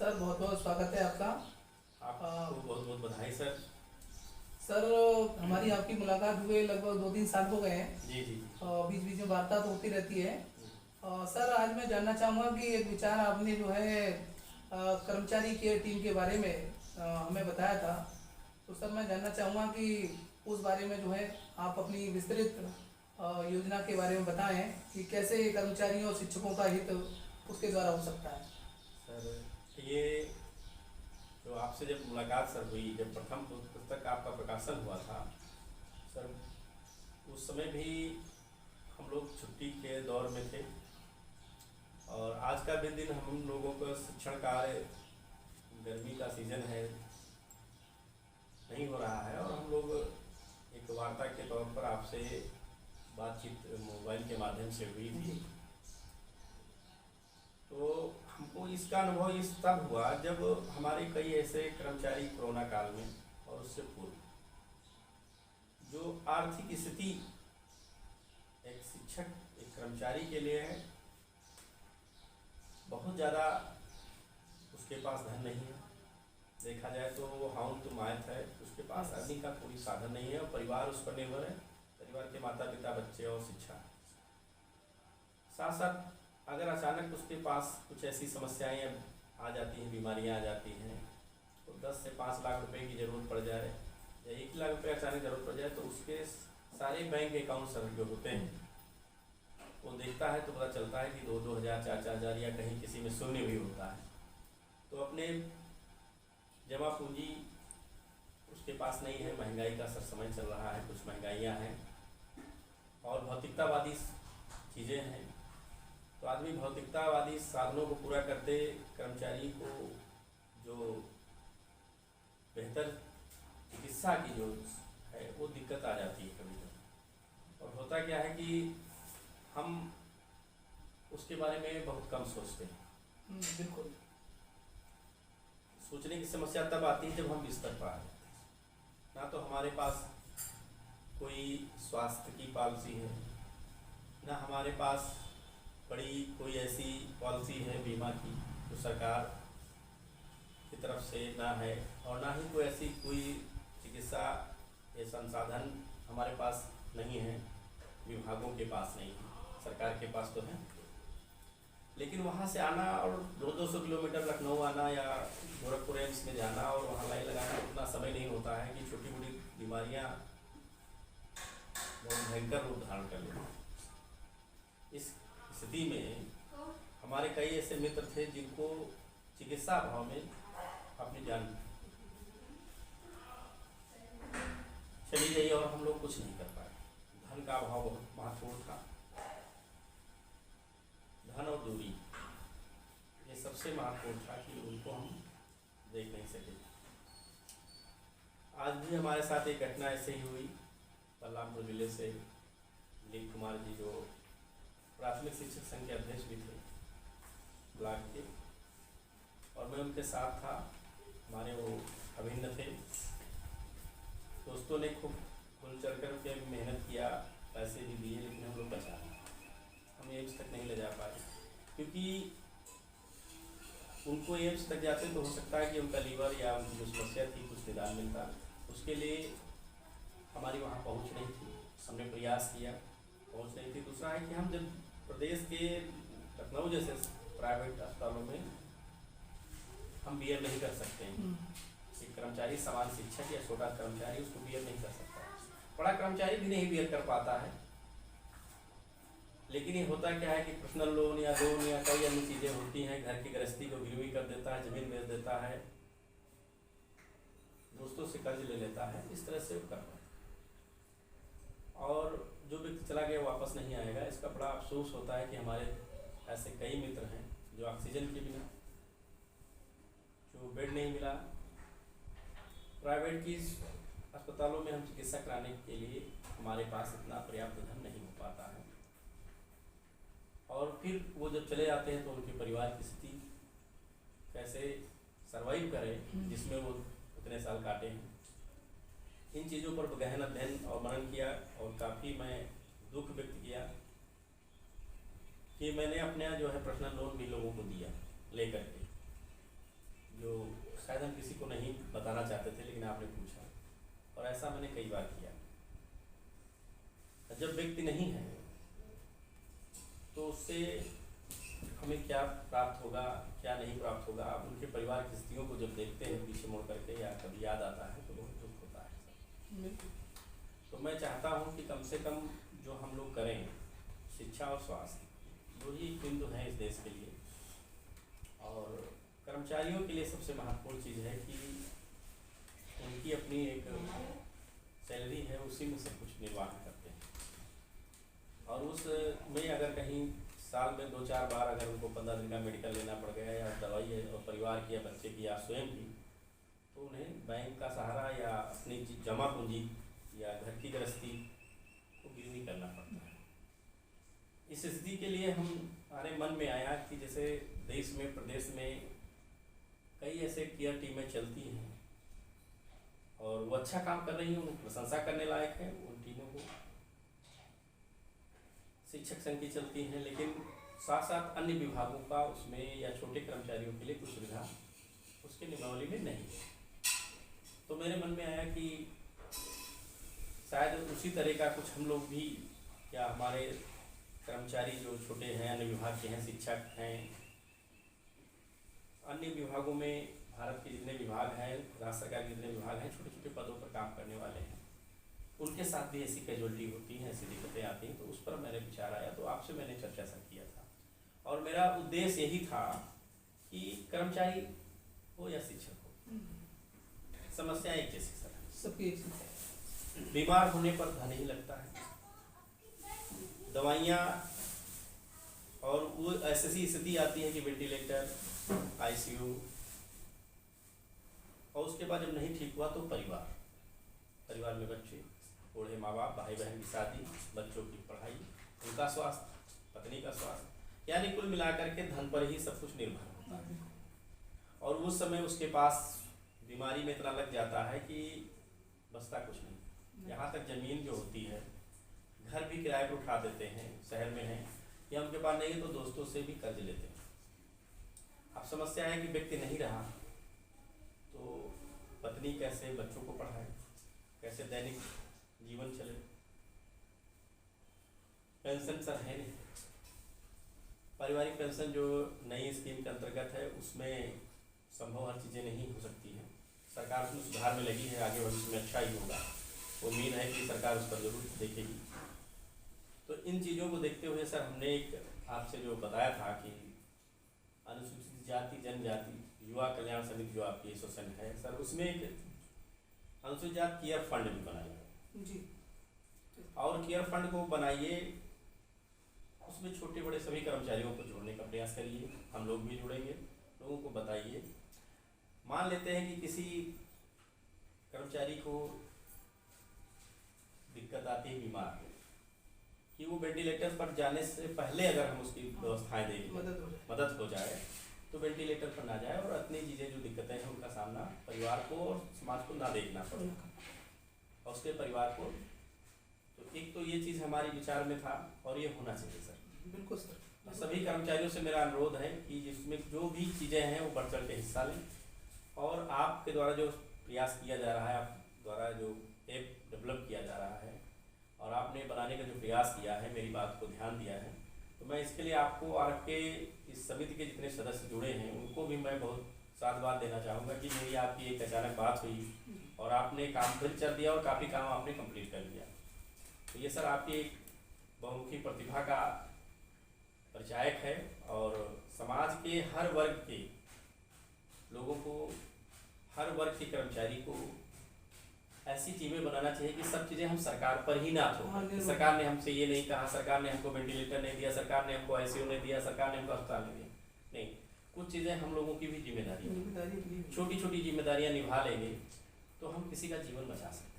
Sir बहुत बहुत स्वागत है आपका। आपको बहुत बहुत बधाई सर। सर हमारी आपकी मुलाकात हुए लगभग 2-3 साल हो गए हैं। जी जी बीच बीच में वार्ता तो होती रहती है। जी। सर आज मैं जानना चाहूँगा कि एक विचार आपने जो है कर्मचारी के टीम के बारे में हमें बताया था। तो सर मैं जानना चाहूँगा कि उस बारे में जो है आप अपनी विस्तृत योजना के बारे में बताएं कि कैसे कर्मचारियों और शिक्षकों का हित उसके द्वारा हो सकता है। सर ये जो आपसे जब मुलाकात सर हुई, जब प्रथम पुस्तक आपका प्रकाशन हुआ था सर, उस समय भी हम लोग छुट्टी के दौर में थे और आज का भी दिन हम लोगों का शिक्षण कार्य, गर्मी का सीजन है, नहीं हो रहा है और हम लोग एक वार्ता के तौर पर आपसे बातचीत मोबाइल के माध्यम से हुई थी। तो हमको इसका अनुभव इस तब हुआ जब हमारे कई ऐसे कर्मचारी कोरोना काल में और उससे पूर्व जो आर्थिक स्थिति एक शिक्षक, एक कर्मचारी के लिए है, बहुत ज़्यादा उसके पास धन नहीं है। देखा जाए तो वो हाउन तो मायत है, उसके पास अर्निंग का कोई साधन नहीं है और परिवार उस पर निर्भर है, परिवार के माता पिता, बच्चे और शिक्षा। साथ साथ अगर अचानक उसके पास कुछ ऐसी समस्याएं आ जाती हैं, बीमारियां आ जाती हैं, तो 10 से 5 लाख रुपए की ज़रूरत पड़ जाए या 1 लाख रुपये अचानक ज़रूरत पड़ जाए, तो उसके सारे बैंक अकाउंट सर जो होते हैं वो देखता है तो पता चलता है कि 2-2 हज़ार, 4-4 हज़ार या कहीं किसी में शून्य भी होता है। तो अपने जमा पूंजी उसके पास नहीं है। महंगाई का सर समय चल रहा है, कुछ महंगाइयाँ हैं और भौतिकतावादी चीज़ें हैं, तो आदमी भौतिकतावादी साधनों को पूरा करते कर्मचारी को जो बेहतर चिकित्सा की जो है वो दिक्कत आ जाती है कभी कभी। और होता क्या है कि हम उसके बारे में बहुत कम सोचते हैं। बिल्कुल। सोचने की समस्या तब आती है जब हम बिस्तर पर आ जाते हैं। ना तो हमारे पास कोई स्वास्थ्य की पॉलिसी है, ना हमारे पास बड़ी कोई ऐसी पॉलिसी है बीमा की जो सरकार की तरफ से ना है, और ना ही कोई ऐसी कोई चिकित्सा या संसाधन हमारे पास नहीं है, विभागों के पास नहीं है, सरकार के पास तो है। लेकिन वहाँ से आना और 200-200 किलोमीटर लखनऊ आना या गोरखपुर एम्स में जाना और वहाँ लाइन लगाना, उतना समय नहीं होता है कि छोटी मोटी बीमारियाँ बहुत भयंकर रूप धारण कर लेती। इस स्थिति में हमारे कई ऐसे मित्र थे जिनको चिकित्सा अभाव में अपनी जान चली गई और हम लोग कुछ नहीं कर पाए। धन का अभाव बहुत महत्वपूर्ण था। धन और दूरी ये सबसे महत्वपूर्ण था कि उनको हम देख नहीं सके। आज भी हमारे साथ एक घटना ऐसे ही हुई। बलरामपुर जिले से दिलीप कुमार जी जो प्राथमिक शिक्षक संघ के अध्यक्ष भी थे ब्लॉक के, और मैं उनके साथ था। हमारे वो अभिन्न थे, दोस्तों ने खूब खुल चढ़ कर के मेहनत किया, पैसे भी दिए, लेकिन हम लोग बचा नहीं, हम एम्स तक नहीं ले जा पाए। क्योंकि उनको एम्स तक जाते तो हो सकता है कि उनका लीवर या उनकी जो समस्या थी कुछ निदान मिलता, उसके लिए हमारी वहाँ पहुँच नहीं थी। हमने प्रयास किया, पहुँच नहीं थी। दूसरा है कि हम जब प्रदेश के लखनऊ जैसे प्राइवेट अस्पतालों में हम बीएड नहीं कर सकते हैं। एक कर्मचारी समान शिक्षक या छोटा कर्मचारी उसको बीएड नहीं कर सकता, बड़ा कर्मचारी भी नहीं बीएड कर पाता है। लेकिन ये होता क्या है कि पर्सनल लोन या कई अन्य चीज़ें होती हैं, घर की गृहस्थी को गिरवी कर देता है, ज़मीन बेच देता है, दोस्तों से कर्ज ले लेता है, इस तरह से वो कर रहा है। और जो व्यक्ति चला गया वापस नहीं आएगा। इसका बड़ा अफसोस होता है कि हमारे ऐसे कई मित्र हैं जो ऑक्सीजन के बिना, जो बेड नहीं मिला, प्राइवेट की अस्पतालों में हम चिकित्सा कराने के लिए हमारे पास इतना पर्याप्त धन नहीं हो पाता है। और फिर वो जब चले जाते हैं तो उनके परिवार की स्थिति कैसे सरवाइव करें जिसमें वो उतने साल काटे हैं। इन चीज़ों पर गहन अध्ययन और मनन किया और काफ़ी मैं दुख व्यक्त किया कि मैंने अपना जो है पर्सनल लोन भी लोगों को दिया लेकर के, व्यक्ति नहीं है तो उससे हमें क्या प्राप्त होगा, क्या नहीं प्राप्त होगा। आप उनके परिवार की स्थितियों को जब देखते हैं पीछे मुड़ करके या कभी याद आता है तो बहुत दुख होता है। तो मैं चाहता हूँ कि कम से कम जो हम लोग करें, शिक्षा और स्वास्थ्य दो ही बिंदु हैं इस देश के लिए। और कर्मचारियों के लिए सबसे महत्वपूर्ण चीज़ है कि उनकी अपनी एक सैलरी है, उसी में सब कुछ निर्वाह करते हैं। और उसमें अगर कहीं साल में 2-4 बार अगर उनको 15 दिन का मेडिकल लेना पड़ गया या दवाई है और परिवार की या बच्चे की या स्वयं की, तो उन्हें बैंक का सहारा या अपनी जमा पूंजी या घर की गृहस्थी को गिरवी करना पड़ता है। इस स्थिति के लिए हमारे मन में आया कि जैसे देश में, प्रदेश में कई ऐसे केयर टीमें चलती हैं और वो अच्छा काम कर रही हैं, उनको प्रशंसा करने लायक है। उन टीमों को शिक्षक संघ की चलती हैं, लेकिन साथ साथ अन्य विभागों का उसमें या छोटे कर्मचारियों के लिए कुछ सुविधा उसके नियमावली में नहीं है। तो मेरे मन में आया कि शायद उसी तरह का कुछ हम लोग भी, या हमारे कर्मचारी जो छोटे हैं, अन्य विभाग के हैं, शिक्षक हैं, अन्य विभागों में भारत के जितने विभाग हैं, राज्य सरकार के जितने विभाग हैं, छोटे छोटे पदों पर काम करने वाले हैं, उनके साथ भी ऐसी कैजुअलिटी होती हैं, ऐसी दिक्कतें आती हैं। तो उस पर मेरे विचार आया, तो आपसे मैंने चर्चा सा किया था। और मेरा उद्देश्य यही था कि कर्मचारी हो या शिक्षक हो, समस्या एक जैसी सर, सबकी बीमार होने पर धन ही लगता है, दवाइयाँ, और वो ऐसी स्थिति आती है कि वेंटिलेटर, आईसीयू, और उसके बाद जब नहीं ठीक हुआ तो परिवार में बच्चे, बूढ़े माँ बाप, भाई बहन की शादी, बच्चों की पढ़ाई, उनका स्वास्थ्य, पत्नी का स्वास्थ्य, यानी कुल मिलाकर के धन पर ही सब कुछ निर्भर होता है। और उस समय उसके पास बीमारी में इतना लग जाता है कि बचता कुछ नहीं। यहाँ तक ज़मीन जो होती है, घर भी किराए पर उठा देते हैं, शहर में है या उनके पास नहीं है तो दोस्तों से भी कर्ज लेते हैं। अब समस्या है कि व्यक्ति नहीं रहा तो पत्नी कैसे बच्चों को पढ़ाए, कैसे दैनिक जीवन चले। पेंशन सर है नहीं, पारिवारिक पेंशन जो नई स्कीम के अंतर्गत है उसमें संभव हर चीज़ें नहीं हो सकती हैं। सरकार उसमें सुधार में लगी है, आगे भविष्य में अच्छा ही होगा, उम्मीद है कि सरकार उस पर जरूर देखेगी। तो इन चीज़ों को देखते हुए सर हमने एक आपसे जो बताया था कि अनुसूचित जाति जनजाति युवा कल्याण समिति जो आपकी एसोसिएशन है सर, उसमें एक अनुसूचित जाति केयर फंड भी बनाइए जी, और केयर फंड को बनाइए, उसमें छोटे बड़े सभी कर्मचारियों को जोड़ने का प्रयास करिए। हम लोग भी जुड़ेंगे, लोगों को बताइए। मान लेते हैं कि किसी कर्मचारी को दिक्कत आती है, बीमार है, कि वो वेंटिलेटर पर जाने से पहले अगर हम उसकी व्यवस्थाएं दें, मदद हो जाए तो वेंटिलेटर पर ना जाए और अपनी चीज़ें जो दिक्कतें हैं उनका सामना परिवार को और समाज को ना देखना पड़े, और उसके परिवार को। तो एक तो ये चीज़ हमारी विचार में था और ये होना चाहिए सर। बिल्कुल सर। सभी कर्मचारियों से मेरा अनुरोध है कि जिसमें जो भी चीज़ें हैं वो बढ़ चढ़ के हिस्सा लें, और आपके द्वारा जो प्रयास किया जा रहा है, आप द्वारा जो ऐप डेवलप किया जा रहा है और आपने बनाने का जो प्रयास किया है, मेरी बात को ध्यान दिया है, तो मैं इसके लिए आपको और आपके इस समिति के जितने सदस्य जुड़े हैं उनको भी मैं बहुत साधुवाद देना चाहूँगा कि मेरी आपकी एक अचानक बात हुई और आपने काम फिर चल दिया और काफ़ी काम आपने कंप्लीट कर लिया। तो ये सर आपकी एक बहुमुखी प्रतिभा का परिचायक है, और समाज के हर वर्ग के लोगों को, हर वर्ग के कर्मचारी को ऐसी टीमें बनाना चाहिए कि सब चीज़ें हम सरकार पर ही ना थोपें। सरकार ने हमसे ये नहीं कहा, सरकार ने हमको वेंटिलेटर नहीं दिया, सरकार ने हमको आईसीयू नहीं दिया, सरकार ने हमको अस्पताल नहीं दिया, नहीं, कुछ चीज़ें हम लोगों की भी जिम्मेदारी है। छोटी छोटी जिम्मेदारियां निभा लेंगे तो हम किसी का जीवन बचा सकते हैं।